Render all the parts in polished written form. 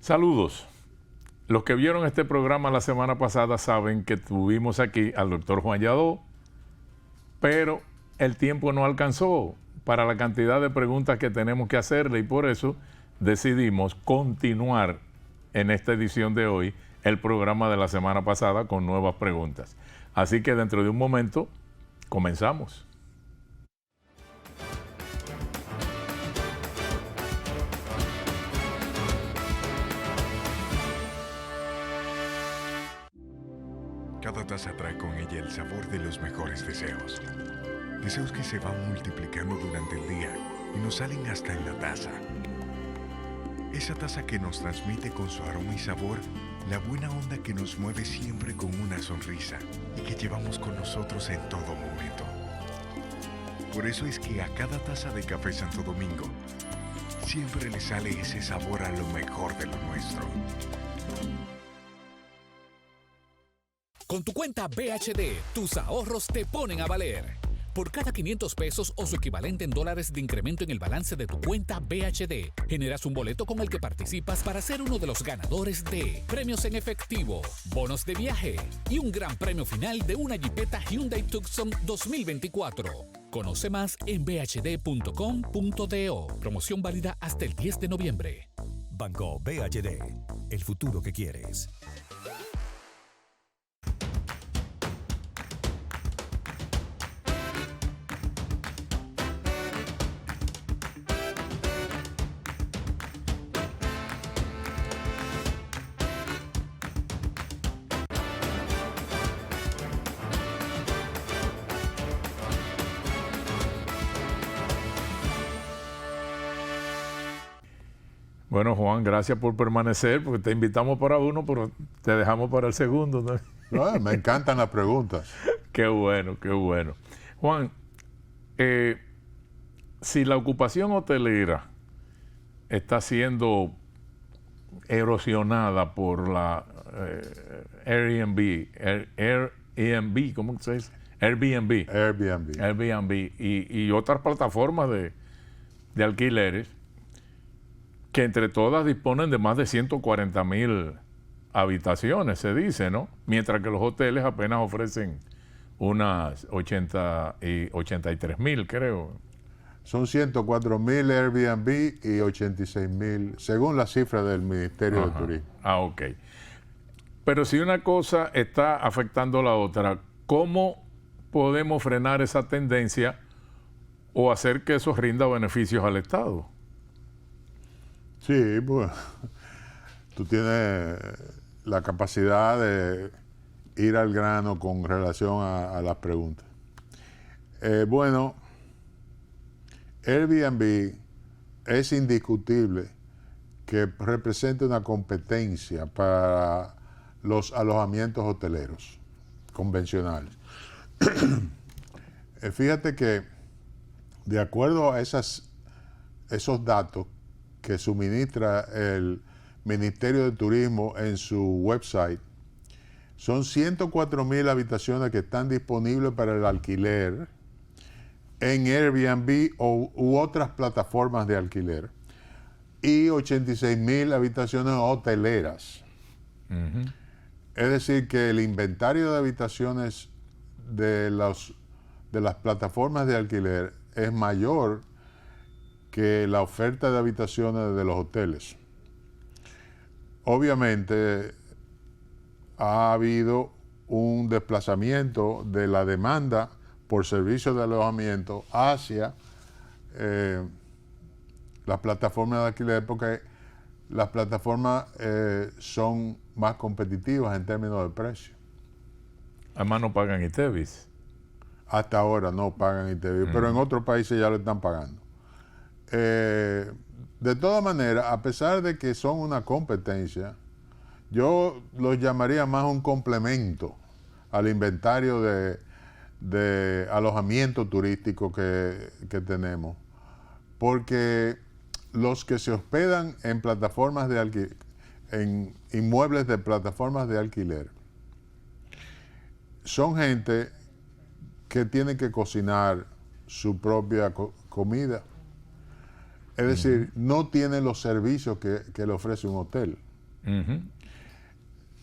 Saludos. Los que vieron este programa la semana pasada saben que tuvimos aquí al doctor Juan Yadó, pero el tiempo no alcanzó para la cantidad de preguntas que tenemos que hacerle y por eso decidimos continuar en esta edición de hoy el programa de la semana pasada con nuevas preguntas. Así que dentro de un momento comenzamos. Cada taza trae con ella el sabor de los mejores deseos. Deseos que se van multiplicando durante el día y nos salen hasta en la taza. Esa taza que nos transmite con su aroma y sabor la buena onda que nos mueve siempre con una sonrisa y que llevamos con nosotros en todo momento. Por eso es que a cada taza de Café Santo Domingo siempre le sale ese sabor a lo mejor de lo nuestro. Con tu cuenta BHD, tus ahorros te ponen a valer. Por cada 500 pesos o su equivalente en dólares de incremento en el balance de tu cuenta BHD, generas un boleto con el que participas para ser uno de los ganadores de premios en efectivo, bonos de viaje y un gran premio final de una Jeepeta Hyundai Tucson 2024. Conoce más en bhd.com.do. Promoción válida hasta el 10 de noviembre. Banco BHD, el futuro que quieres. Bueno, Juan, gracias por permanecer, porque te invitamos para uno, pero te dejamos para el segundo, ¿no? No, me encantan las preguntas. Qué bueno, qué bueno. Juan, si la ocupación hotelera está siendo erosionada por la Airbnb, ¿cómo se dice? Airbnb y otras plataformas de alquileres, que entre todas disponen de más de 140,000 habitaciones, se dice, ¿no? Mientras que los hoteles apenas ofrecen unas 83,000, creo. Son 104,000 Airbnb y 86,000, según la cifra del Ministerio de Turismo. Ah, ok. Pero si una cosa está afectando a la otra, ¿cómo podemos frenar esa tendencia o hacer que eso rinda beneficios al Estado? Sí, pues tú tienes la capacidad de ir al grano con relación a las preguntas. Bueno, Airbnb es indiscutible que representa una competencia para los alojamientos hoteleros convencionales. Fíjate que de acuerdo a esos datos que suministra el Ministerio de Turismo en su website, son 104,000 habitaciones que están disponibles para el alquiler en Airbnb u otras plataformas de alquiler, y 86,000 habitaciones hoteleras. Uh-huh. Es decir, que el inventario de habitaciones de las plataformas de alquiler es mayor que la oferta de habitaciones de los hoteles. Obviamente ha habido un desplazamiento de la demanda por servicios de alojamiento hacia las plataformas de alquiler, porque las plataformas son más competitivas en términos de precio. Además no pagan ITEVIS. Hasta ahora no pagan ITEVIS, pero en otros países ya lo están pagando. De todas maneras, a pesar de que son una competencia, yo los llamaría más un complemento al inventario de alojamiento turístico que tenemos, porque los que se hospedan en plataformas de alquiler, en inmuebles de plataformas de alquiler, son gente que tiene que cocinar su propia comida. Es decir, no tiene los servicios que le ofrece un hotel. Ujú.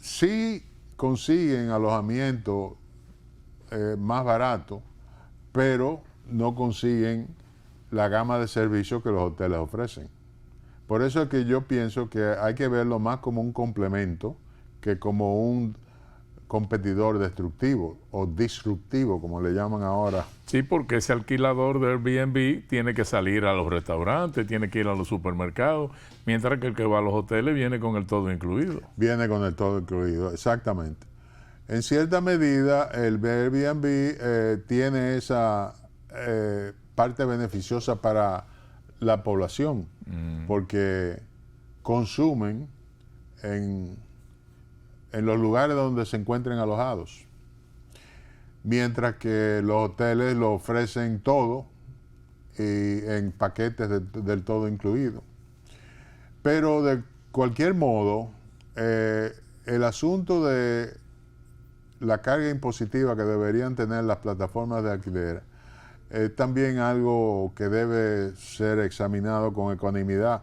Sí consiguen alojamiento más barato, pero no consiguen la gama de servicios que los hoteles ofrecen. Por eso es que yo pienso que hay que verlo más como un complemento que como un competidor destructivo o disruptivo, como le llaman ahora. Sí, porque ese alquilador de Airbnb tiene que salir a los restaurantes, tiene que ir a los supermercados, mientras que el que va a los hoteles viene con el todo incluido. Viene con el todo incluido, exactamente. En cierta medida, el Airbnb tiene esa parte beneficiosa para la población, porque consumen en los lugares donde se encuentren alojados, mientras que los hoteles lo ofrecen todo y en paquetes del todo incluido. Pero de cualquier modo, el asunto de la carga impositiva que deberían tener las plataformas de alquiler es también algo que debe ser examinado con ecuanimidad,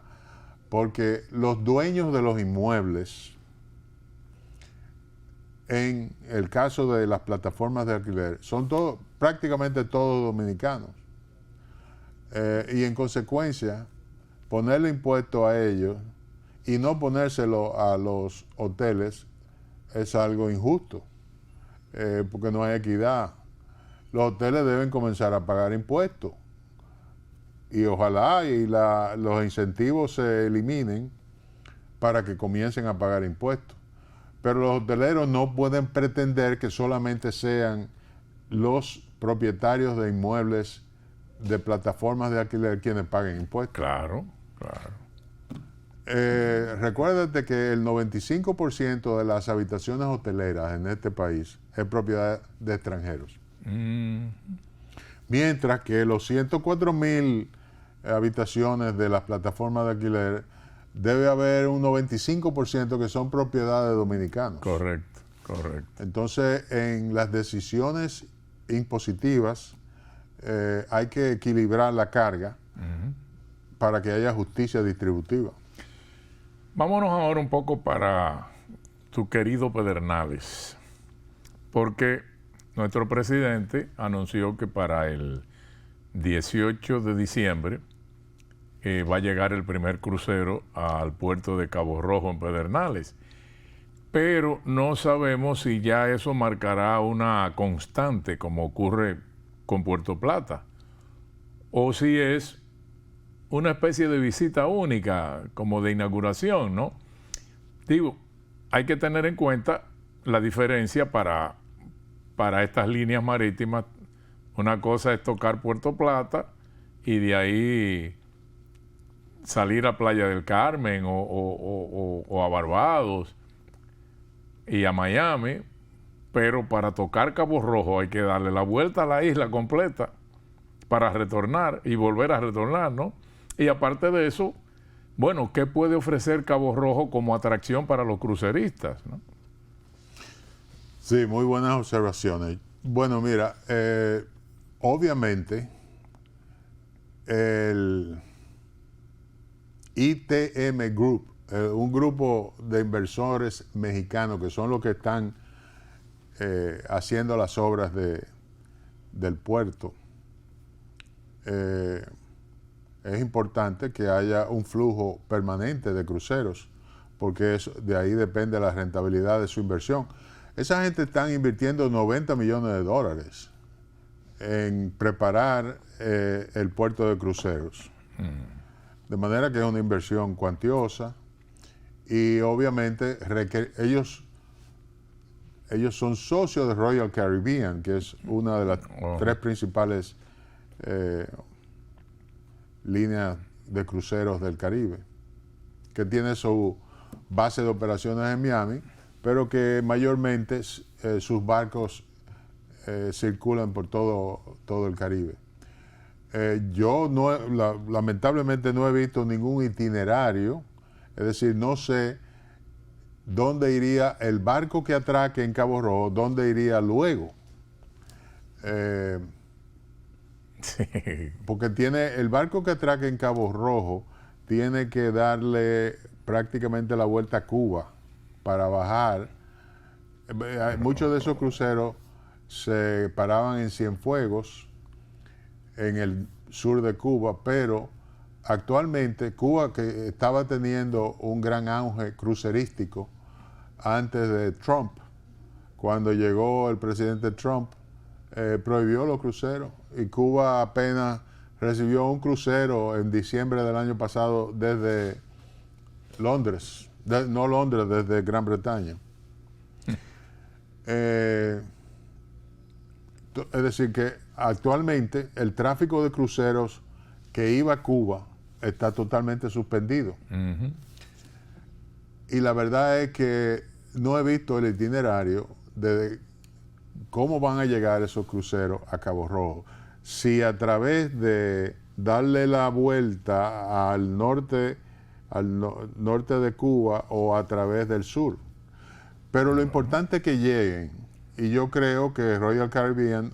porque los dueños de los inmuebles, en el caso de las plataformas de alquiler, son prácticamente todos dominicanos. Y en consecuencia, ponerle impuesto a ellos y no ponérselo a los hoteles es algo injusto, porque no hay equidad. Los hoteles deben comenzar a pagar impuestos y ojalá los incentivos se eliminen para que comiencen a pagar impuestos. Pero los hoteleros no pueden pretender que solamente sean los propietarios de inmuebles de plataformas de alquiler quienes paguen impuestos. Claro, claro. Recuérdate que el 95% de las habitaciones hoteleras en este país es propiedad de extranjeros. Mientras que los 104,000 habitaciones de las plataformas de alquiler, debe haber un 95% que son propiedad de dominicanos. Correcto, correcto. Entonces, en las decisiones impositivas, hay que equilibrar la carga para que haya justicia distributiva. Vámonos ahora un poco para tu querido Pedernales, porque nuestro presidente anunció que para el 18 de diciembre va a llegar el primer crucero al puerto de Cabo Rojo en Pedernales, pero no sabemos si ya eso marcará una constante como ocurre con Puerto Plata, o si es una especie de visita única, como de inauguración, ¿no? Digo, hay que tener en cuenta la diferencia para estas líneas marítimas. Una cosa es tocar Puerto Plata y de ahí salir a Playa del Carmen o a Barbados y a Miami, pero para tocar Cabo Rojo hay que darle la vuelta a la isla completa para retornar y volver a retornar, ¿no? Y aparte de eso, bueno, ¿qué puede ofrecer Cabo Rojo como atracción para los cruceristas, ¿no? Sí, muy buenas observaciones. Bueno, mira, obviamente el ITM Group, un grupo de inversores mexicanos que son los que están haciendo las obras del puerto, es importante que haya un flujo permanente de cruceros, porque de ahí depende la rentabilidad de su inversión. Esa gente está invirtiendo $90 millones en preparar el puerto de cruceros. De manera que es una inversión cuantiosa y obviamente ellos son socios de Royal Caribbean, que es una de las tres principales líneas de cruceros del Caribe, que tiene su base de operaciones en Miami, pero que mayormente sus barcos circulan por todo el Caribe. Yo lamentablemente no he visto ningún itinerario, es decir, no sé dónde iría el barco que atraque en Cabo Rojo, dónde iría luego. Sí. Porque el barco que atraque en Cabo Rojo tiene que darle prácticamente la vuelta a Cuba para bajar. Muchos de esos cruceros se paraban en Cienfuegos, en el sur de Cuba, pero actualmente Cuba, que estaba teniendo un gran auge crucerístico antes de Trump, cuando llegó el presidente Trump, prohibió los cruceros y Cuba apenas recibió un crucero en diciembre del año pasado desde Londres, no Londres, desde Gran Bretaña. Es decir, que actualmente el tráfico de cruceros que iba a Cuba está totalmente suspendido. Ujú. Y la verdad es que no he visto el itinerario de cómo van a llegar esos cruceros a Cabo Rojo. Si a través de darle la vuelta al norte de Cuba o a través del sur. Pero lo importante es que lleguen, y yo creo que Royal Caribbean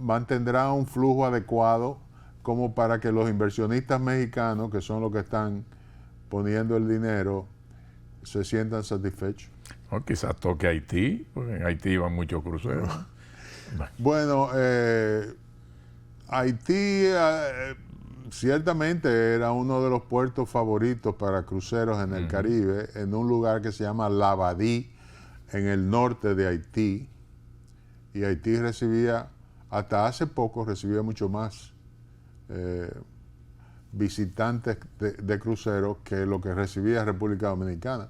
mantendrá un flujo adecuado como para que los inversionistas mexicanos, que son los que están poniendo el dinero, se sientan satisfechos. O quizás toque Haití, porque en Haití iban muchos cruceros. Bueno, Haití ciertamente era uno de los puertos favoritos para cruceros en el Caribe, en un lugar que se llama Labadí, en el norte de Haití. Y Haití recibía, hasta hace poco, recibía mucho más visitantes de cruceros que lo que recibía República Dominicana.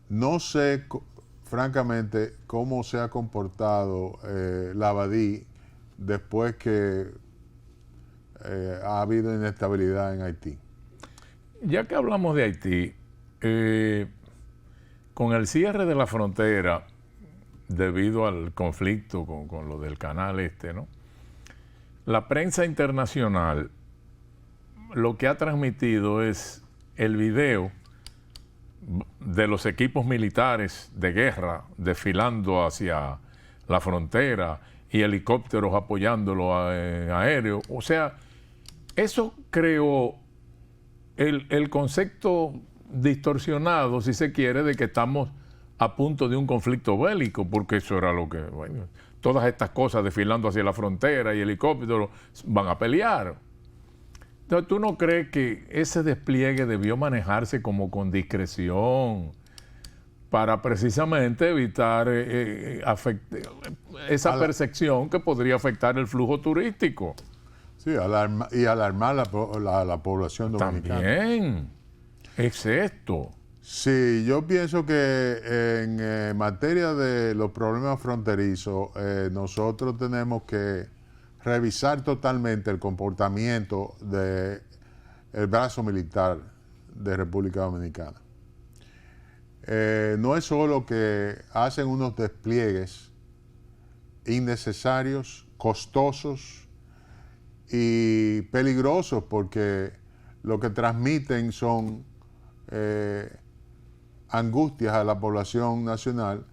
No sé, francamente, cómo se ha comportado Labadí después que ha habido inestabilidad en Haití. Ya que hablamos de Haití, con el cierre de la frontera, debido al conflicto con lo del canal ¿no? La prensa internacional lo que ha transmitido es el video de los equipos militares de guerra desfilando hacia la frontera y helicópteros apoyándolo en aéreo. O sea, eso creó el concepto distorsionado, si se quiere, de que estamos a punto de un conflicto bélico, porque eso era lo que, bueno, todas estas cosas desfilando hacia la frontera y helicópteros van a pelear. Entonces, ¿tú no crees que ese despliegue debió manejarse como con discreción para precisamente evitar esa percepción que podría afectar el flujo turístico? Sí, alarmar a la población dominicana. También es esto. Sí, yo pienso que en materia de los problemas fronterizos, nosotros tenemos que revisar totalmente el comportamiento del brazo militar de República Dominicana. No es solo que hacen unos despliegues innecesarios, costosos y peligrosos, porque lo que transmiten son angustias a la población nacional,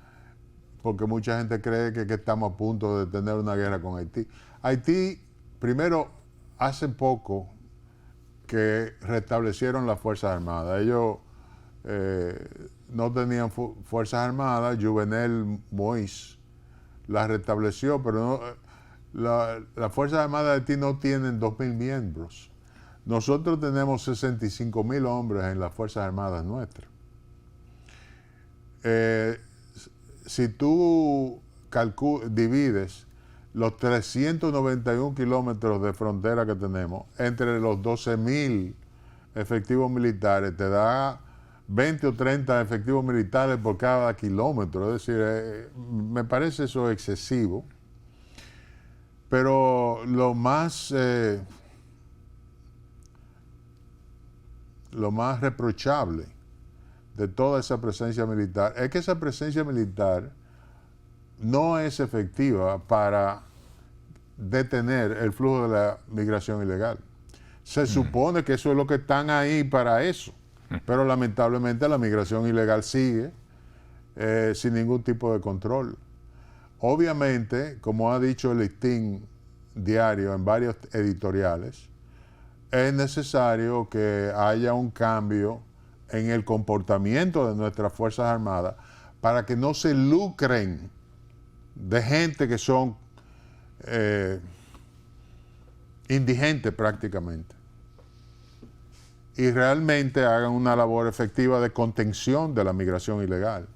porque mucha gente cree que estamos a punto de tener una guerra con Haití. Haití, primero, hace poco que restablecieron las Fuerzas Armadas. Ellos no tenían Fuerzas Armadas. Juvenel Moïse las restableció, pero las Fuerzas Armadas de Haití no tienen 2.000 miembros. Nosotros tenemos 65.000 hombres en las Fuerzas Armadas nuestras. Si tú divides los 391 kilómetros de frontera que tenemos entre los 12.000 efectivos militares, te da 20 o 30 efectivos militares por cada kilómetro. Es decir, me parece eso excesivo. Pero lo más reprochable de toda esa presencia militar es que esa presencia militar no es efectiva para detener el flujo de la migración ilegal. Se supone que eso es lo que están ahí para eso, pero lamentablemente la migración ilegal sigue sin ningún tipo de control. Obviamente, como ha dicho el Listín Diario en varios editoriales, es necesario que haya un cambio en el comportamiento de nuestras Fuerzas Armadas para que no se lucren de gente que son indigentes prácticamente y realmente hagan una labor efectiva de contención de la migración ilegal.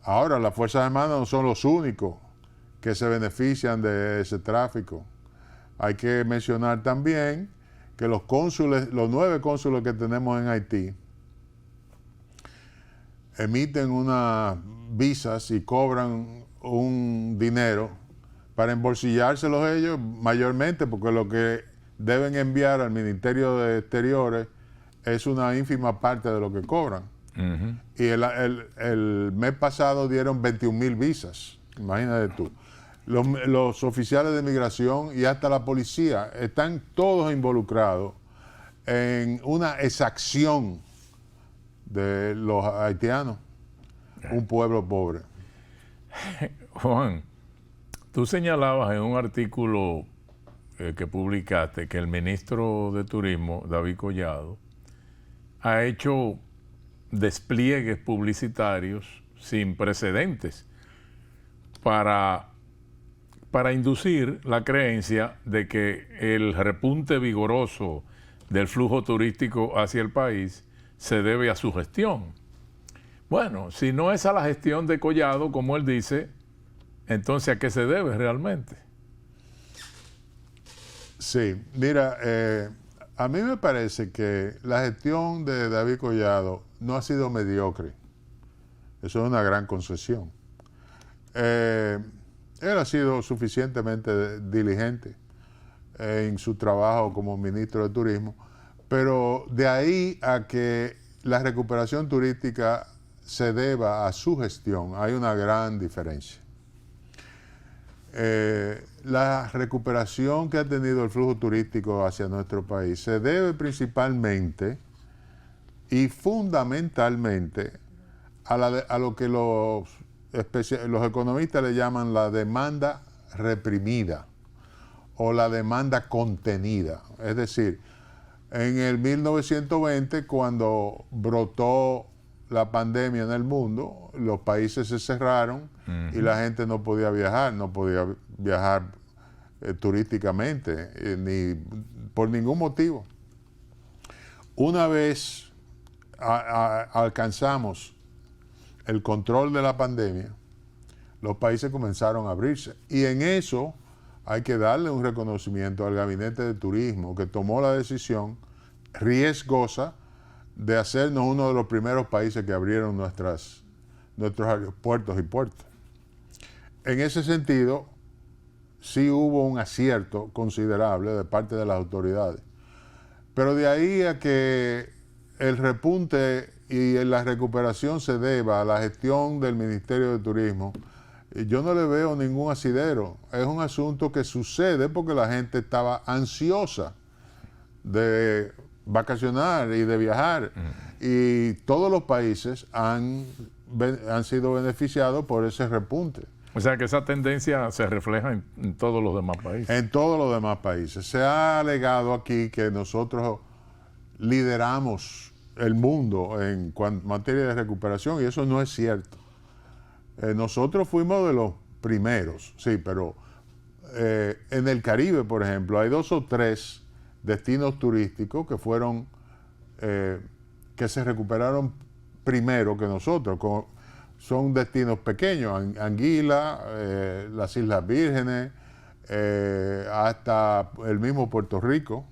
Ahora, las Fuerzas Armadas no son los únicos que se benefician de ese tráfico. Hay que mencionar también que los cónsules, los 9 cónsules que tenemos en Haití, emiten unas visas y cobran un dinero para embolsillárselos ellos mayormente, porque lo que deben enviar al Ministerio de Exteriores es una ínfima parte de lo que cobran. Uh-huh. Y el mes pasado dieron 21,000 visas, imagínate tú. Los oficiales de migración y hasta la policía están todos involucrados en una exacción de los haitianos, un pueblo pobre. Juan, tú señalabas en un artículo que publicaste que el ministro de Turismo, David Collado, ha hecho despliegues publicitarios sin precedentes para inducir la creencia de que el repunte vigoroso del flujo turístico hacia el país se debe a su gestión. Bueno, si no es a la gestión de Collado, como él dice, entonces ¿a qué se debe realmente? Sí, mira, a mí me parece que la gestión de David Collado no ha sido mediocre. Eso es una gran concesión. Él ha sido suficientemente diligente en su trabajo como ministro de Turismo, pero de ahí a que la recuperación turística se deba a su gestión, hay una gran diferencia. La recuperación que ha tenido el flujo turístico hacia nuestro país se debe principalmente y fundamentalmente a lo que los economistas le llaman la demanda reprimida o la demanda contenida. Es decir, en el 1920, cuando brotó la pandemia en el mundo, los países se cerraron y la gente no podía viajar turísticamente, ni por ningún motivo. Una vez alcanzamos el control de la pandemia, los países comenzaron a abrirse. Y en eso hay que darle un reconocimiento al Gabinete de Turismo, que tomó la decisión riesgosa de hacernos uno de los primeros países que abrieron nuestros aeropuertos y puertos. En ese sentido, sí hubo un acierto considerable de parte de las autoridades. Pero de ahí a que el repunte y la recuperación se deba a la gestión del Ministerio de Turismo, yo no le veo ningún asidero. Es un asunto que sucede porque la gente estaba ansiosa de vacacionar y de viajar. Y todos los países han sido beneficiados por ese repunte. O sea que esa tendencia se refleja en todos los demás países. En todos los demás países. Se ha alegado aquí que nosotros lideramos el mundo en materia de recuperación y eso no es cierto. Nosotros fuimos de los primeros, sí, pero en el Caribe, por ejemplo, hay 2 o 3 destinos turísticos que fueron, que se recuperaron primero que nosotros. Son destinos pequeños, Anguila, las Islas Vírgenes, hasta el mismo Puerto Rico.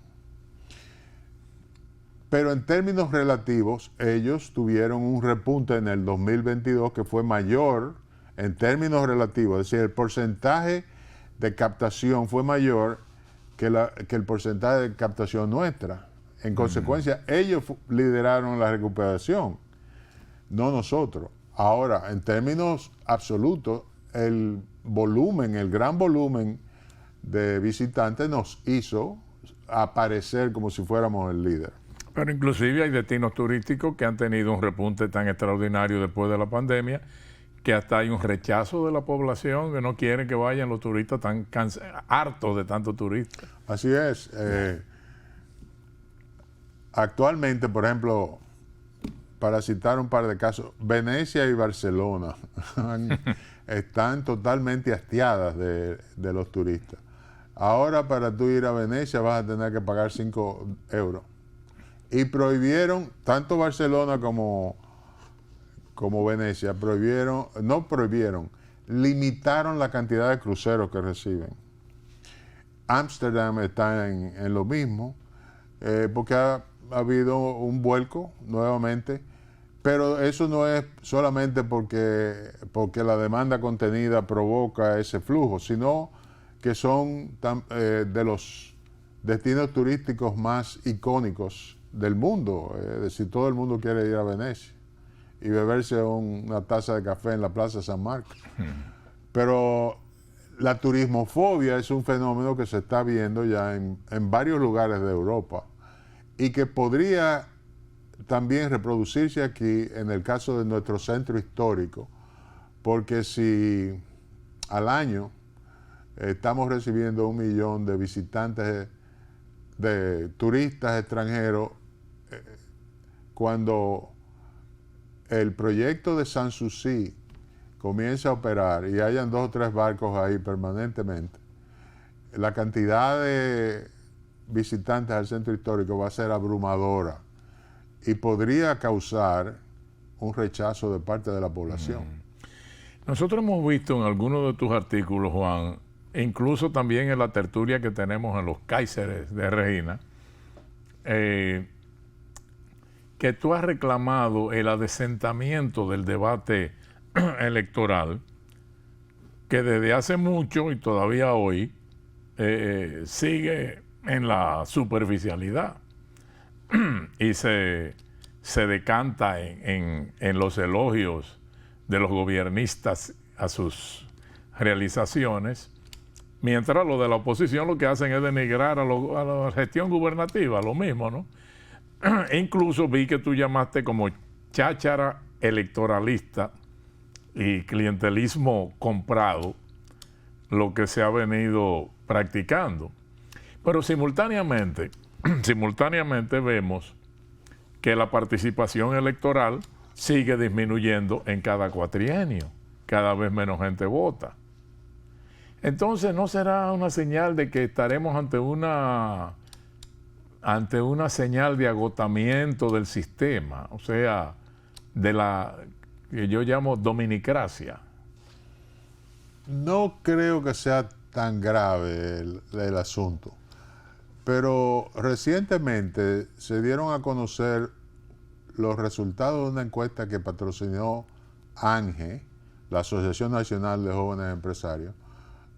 Pero en términos relativos, ellos tuvieron un repunte en el 2022 que fue mayor en términos relativos. Es decir, el porcentaje de captación fue mayor que el porcentaje de captación nuestra. En consecuencia, ellos lideraron la recuperación, no nosotros. Ahora, en términos absolutos, el gran volumen de visitantes nos hizo aparecer como si fuéramos el líder. Pero inclusive hay destinos turísticos que han tenido un repunte tan extraordinario después de la pandemia que hasta hay un rechazo de la población que no quieren que vayan los turistas tan hartos de tanto turista. Así es. actualmente, por ejemplo, para citar un par de casos, Venecia y Barcelona están totalmente hastiadas de los turistas. Ahora para tú ir a Venecia vas a tener que pagar 5 euros. Y prohibieron, tanto Barcelona como Venecia, limitaron la cantidad de cruceros que reciben. Ámsterdam está en lo mismo, porque ha habido un vuelco nuevamente, pero eso no es solamente porque la demanda contenida provoca ese flujo, sino que son de los destinos turísticos más icónicos del mundo. Es decir, todo el mundo quiere ir a Venecia y beberse una taza de café en la Plaza San Marcos. Pero la turismofobia es un fenómeno que se está viendo ya en varios lugares de Europa y que podría también reproducirse aquí en el caso de nuestro centro histórico, porque si al año estamos recibiendo 1 millón de visitantes, de turistas extranjeros, cuando el proyecto de Sanssouci comienza a operar y hayan 2 o 3 barcos ahí permanentemente, la cantidad de visitantes al centro histórico va a ser abrumadora y podría causar un rechazo de parte de la población. Nosotros hemos visto en algunos de tus artículos, Juan, e incluso también en la tertulia que tenemos en los Cáiceres de Regina, que tú has reclamado el adesentamiento del debate electoral, que desde hace mucho y todavía hoy sigue en la superficialidad y se decanta en los elogios de los gobiernistas a sus realizaciones, mientras los de la oposición lo que hacen es denigrar a la gestión gubernativa, lo mismo, ¿no? E incluso vi que tú llamaste como cháchara electoralista y clientelismo comprado lo que se ha venido practicando. Pero simultáneamente vemos que la participación electoral sigue disminuyendo en cada cuatrienio, cada vez menos gente vota. Entonces, ¿no será una señal de que estaremos ante una señal de agotamiento del sistema? O sea, de la que yo llamo dominicracia. No creo que sea tan grave el asunto, pero recientemente se dieron a conocer los resultados de una encuesta que patrocinó ANGE, la Asociación Nacional de Jóvenes Empresarios,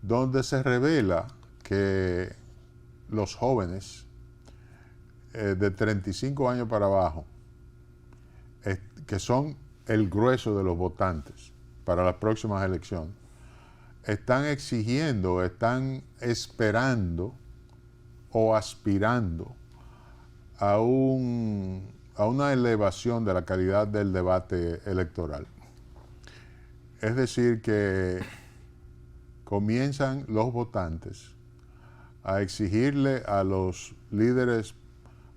donde se revela que los jóvenes de 35 años para abajo, que son el grueso de los votantes para las próximas elecciones, están exigiendo, están esperando o aspirando a una elevación de la calidad del debate electoral. Es decir, que comienzan los votantes a exigirle a los líderes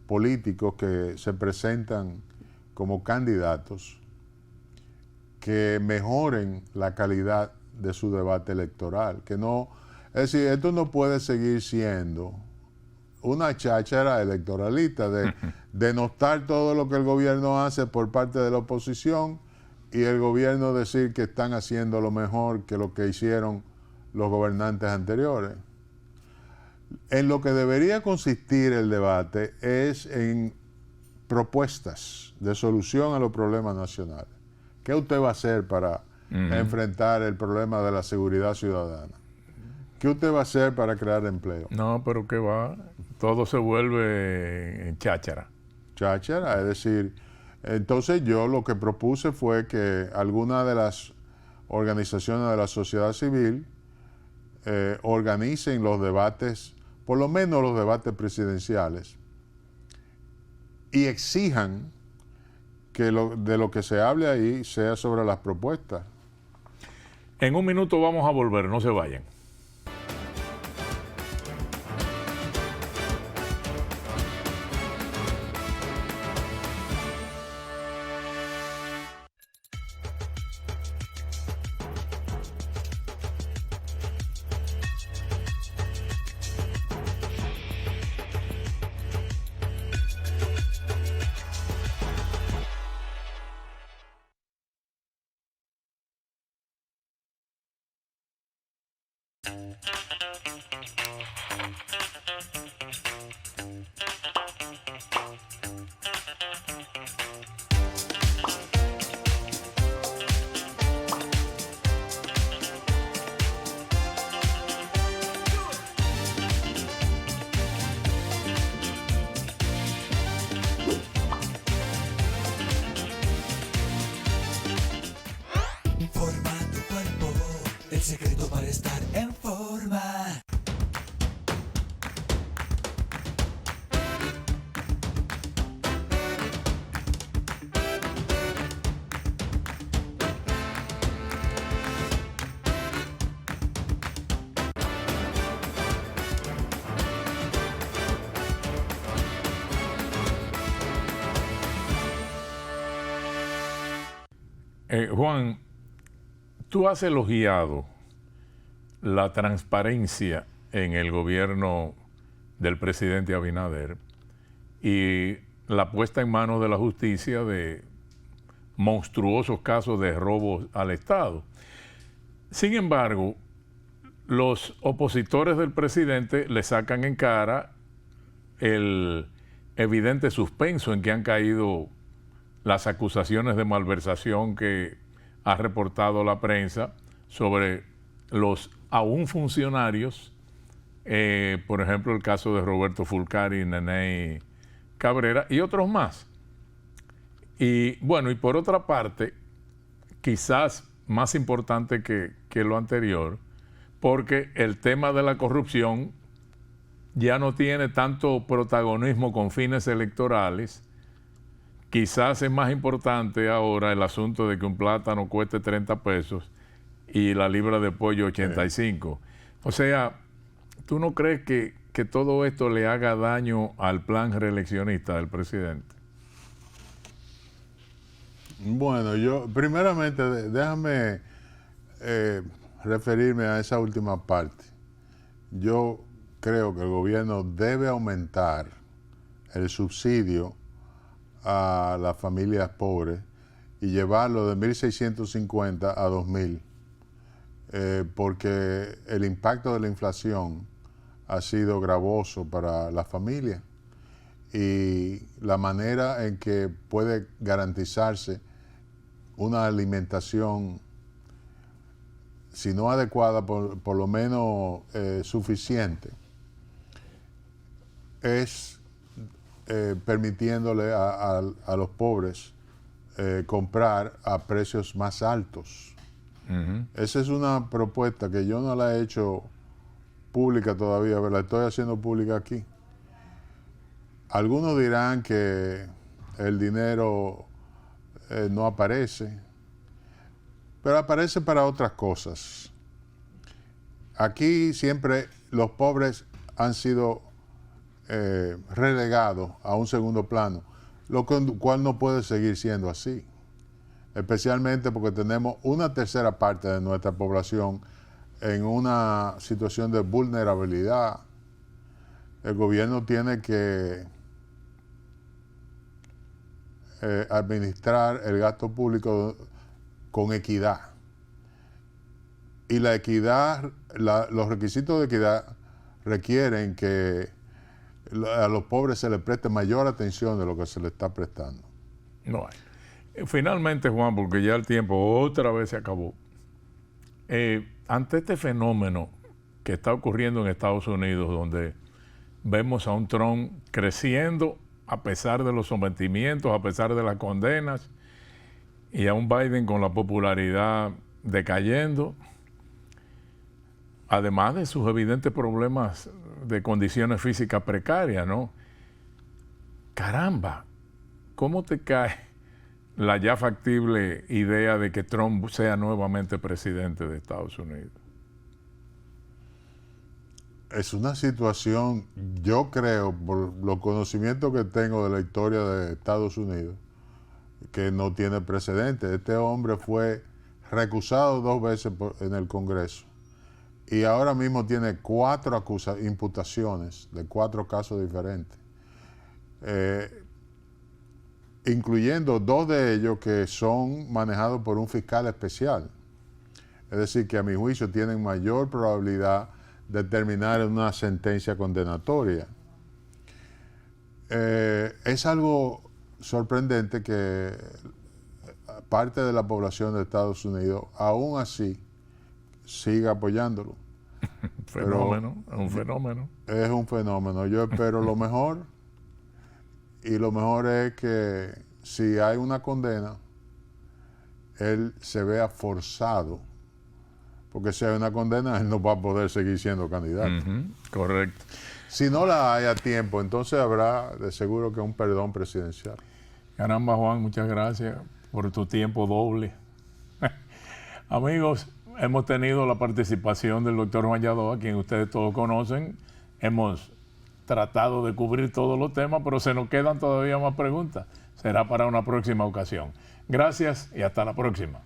políticos que se presentan como candidatos que mejoren la calidad de su debate electoral. Que no, es decir, esto no puede seguir siendo una cháchara electoralista de denostar todo lo que el gobierno hace por parte de la oposición y el gobierno decir que están haciendo lo mejor que lo que hicieron los gobernantes anteriores. En lo que debería consistir el debate es en propuestas de solución a los problemas nacionales. ¿Qué usted va a hacer para enfrentar el problema de la seguridad ciudadana? ¿Qué usted va a hacer para crear empleo? No, pero ¿qué va? Todo se vuelve en cháchara. Cháchara, es decir, entonces yo lo que propuse fue que algunas de las organizaciones de la sociedad civil organicen los debates, por lo menos los debates presidenciales, y exijan que de lo que se hable ahí sea sobre las propuestas. En un minuto vamos a volver, no se vayan. Forma tu cuerpo, el secreto para estar en forma. Juan, tú has elogiado la transparencia en el gobierno del presidente Abinader y la puesta en manos de la justicia de monstruosos casos de robos al Estado. Sin embargo, los opositores del presidente le sacan en cara el evidente suspenso en que han caído las acusaciones de malversación que ha reportado la prensa sobre los aún funcionarios, por ejemplo el caso de Roberto Fulcari, Nene Cabrera y otros más. Y bueno, y por otra parte, quizás más importante que lo anterior, porque el tema de la corrupción ya no tiene tanto protagonismo con fines electorales. Quizás es más importante ahora el asunto de que un plátano cueste 30 pesos y la libra de pollo 85. O sea, ¿tú no crees que todo esto le haga daño al plan reeleccionista del presidente? Bueno, yo primeramente déjame referirme a esa última parte. Yo creo que el gobierno debe aumentar el subsidio a las familias pobres y llevarlo de 1.650 a 2.000, porque el impacto de la inflación ha sido gravoso para las familias y la manera en que puede garantizarse una alimentación, si no adecuada, por lo menos suficiente, es permitiéndole a los pobres comprar a precios más altos. Uh-huh. Esa es una propuesta que yo no la he hecho pública todavía, pero la estoy haciendo pública aquí. Algunos dirán que el dinero no aparece, pero aparece para otras cosas. Aquí siempre los pobres han sido relegados a un segundo plano, lo cual no puede seguir siendo así, especialmente porque tenemos una tercera parte de nuestra población en una situación de vulnerabilidad. El gobierno tiene que administrar el gasto público con equidad. Y la equidad, los requisitos de equidad requieren que a los pobres se les preste mayor atención de lo que se les está prestando. No hay. Finalmente, Juan, porque ya el tiempo otra vez se acabó. Ante este fenómeno que está ocurriendo en Estados Unidos, donde vemos a un Trump creciendo a pesar de los sometimientos, a pesar de las condenas, y a un Biden con la popularidad decayendo, además de sus evidentes problemas de condiciones físicas precarias, ¿no? Caramba, ¿cómo te cae la ya factible idea de que Trump sea nuevamente presidente de Estados Unidos? Es una situación, yo creo, por los conocimientos que tengo de la historia de Estados Unidos, que no tiene precedente. Este hombre fue recusado 2 veces en el Congreso y ahora mismo tiene 4 imputaciones de 4 casos diferentes, incluyendo 2 de ellos que son manejados por un fiscal especial. Es decir, que a mi juicio tienen mayor probabilidad de terminar en una sentencia condenatoria. Es algo sorprendente que parte de la población de Estados Unidos, aún así, siga apoyándolo. Fenómeno, es un fenómeno. Es un fenómeno. Yo espero lo mejor, y lo mejor es que si hay una condena, él se vea forzado, porque si hay una condena, él no va a poder seguir siendo candidato. Correcto. Si no la hay a tiempo, entonces habrá de seguro que un perdón presidencial. Caramba, Juan, muchas gracias por tu tiempo doble. Amigos, hemos tenido la participación del doctor Juan Lladó, a quien ustedes todos conocen. Hemos tratado de cubrir todos los temas, pero se nos quedan todavía más preguntas. Será para una próxima ocasión. Gracias y hasta la próxima.